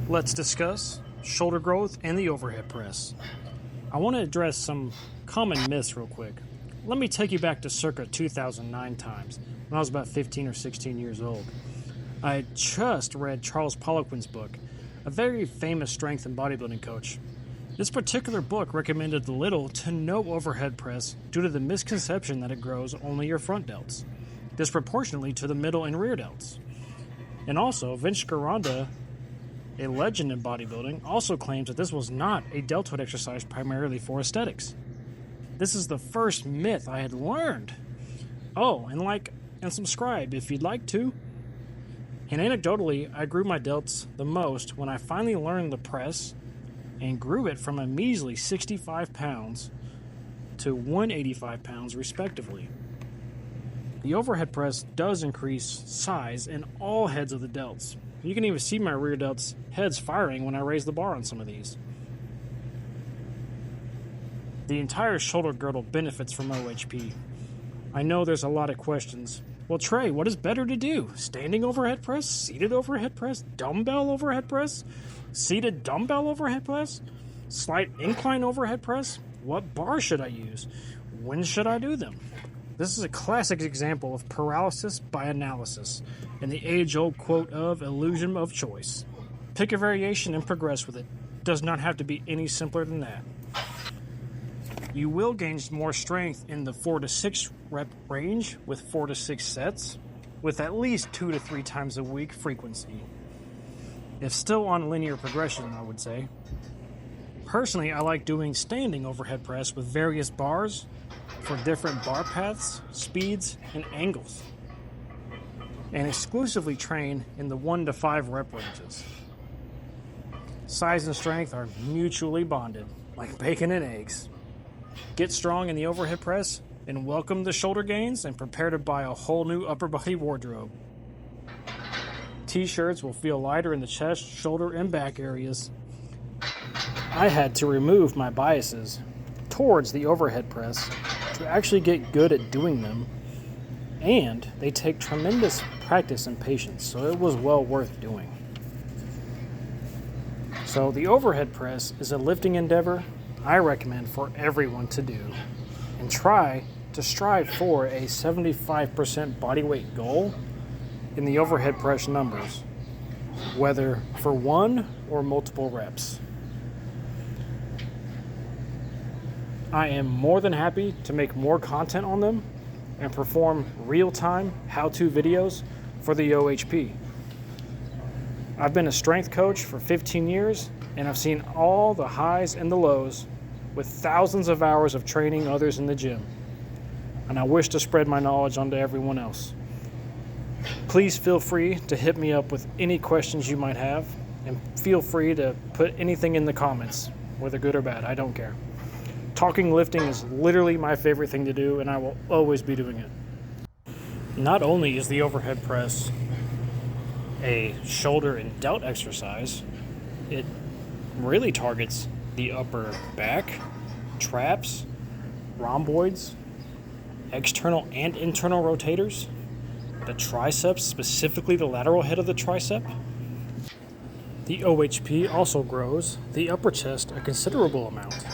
Let's discuss shoulder growth and the overhead press. I want to address some common myths real quick. Let me take you back to circa 2009 times, when I was about 15 or 16 years old. I had just read Charles Poliquin's book, a very famous strength and bodybuilding coach. This particular book recommended the little to no overhead press due to the misconception that it grows only your front delts, disproportionately to the middle and rear delts. And also, Vince Gironda, a legend in bodybuilding, also claims that this was not a deltoid exercise primarily for aesthetics. This is the first myth I had learned. Oh, and like and subscribe if you'd like to. And anecdotally, I grew my delts the most when I finally learned the press and grew it from a measly 65 pounds to 185 pounds respectively. The overhead press does increase size in all heads of the delts. You can even see my rear delts heads firing when I raise the bar on some of these. The entire shoulder girdle benefits from OHP. I know there's a lot of questions. Well, Trey, what is better to do? Standing overhead press? Seated overhead press? Dumbbell overhead press? Seated dumbbell overhead press? Slight incline overhead press? What bar should I use? When should I do them? This is a classic example of paralysis by analysis and the age-old quote of illusion of choice. Pick a variation and progress with it. Does not have to be any simpler than that. You will gain more strength in the 4 to 6 rep range with 4 to 6 sets, with at least 2 to 3 times a week frequency. If still on linear progression, I would say. Personally, I like doing standing overhead press with various bars for different bar paths, speeds, and angles, and exclusively train in the 1 to 5 rep ranges. Size and strength are mutually bonded, like bacon and eggs. Get strong in the overhead press and welcome the shoulder gains and prepare to buy a whole new upper body wardrobe. T-shirts will feel lighter in the chest, shoulder, and back areas. I had to remove my biases towards the overhead press to actually get good at doing them, and they take tremendous practice and patience, so it was well worth doing. So the overhead press is a lifting endeavor I recommend for everyone to do, and try to strive for a 75% body weight goal in the overhead press numbers, whether for 1 or multiple reps. I am more than happy to make more content on them and perform real-time how-to videos for the OHP. I've been a strength coach for 15 years, and I've seen all the highs and the lows with thousands of hours of training others in the gym. And I wish to spread my knowledge onto everyone else. Please feel free to hit me up with any questions you might have, and feel free to put anything in the comments, whether good or bad, I don't care. Talking lifting is literally my favorite thing to do, and I will always be doing it. Not only is the overhead press a shoulder and delt exercise, it really targets the upper back, traps, rhomboids, external and internal rotators, the triceps, specifically the lateral head of the tricep. The OHP also grows the upper chest a considerable amount.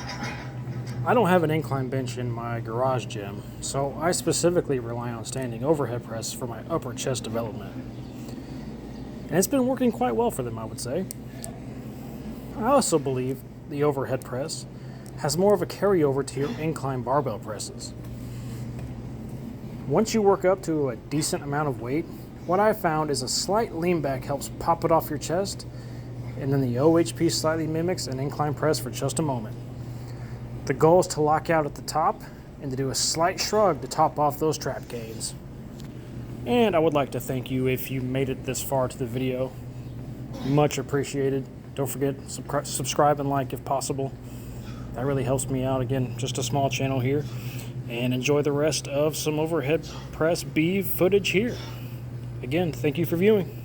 I don't have an incline bench in my garage gym, so I specifically rely on standing overhead press for my upper chest development. And it's been working quite well for them, I would say. I also believe the overhead press has more of a carryover to your incline barbell presses. Once you work up to a decent amount of weight, what I found is a slight lean back helps pop it off your chest, and then the OHP slightly mimics an incline press for just a moment. The goal is to lock out at the top and to do a slight shrug to top off those trap gains. And I would like to thank you if you made it this far to the video. Much appreciated. Don't forget, subscribe and like if possible. That really helps me out. Again, just a small channel here. And enjoy the rest of some overhead press B footage here. Again, thank you for viewing.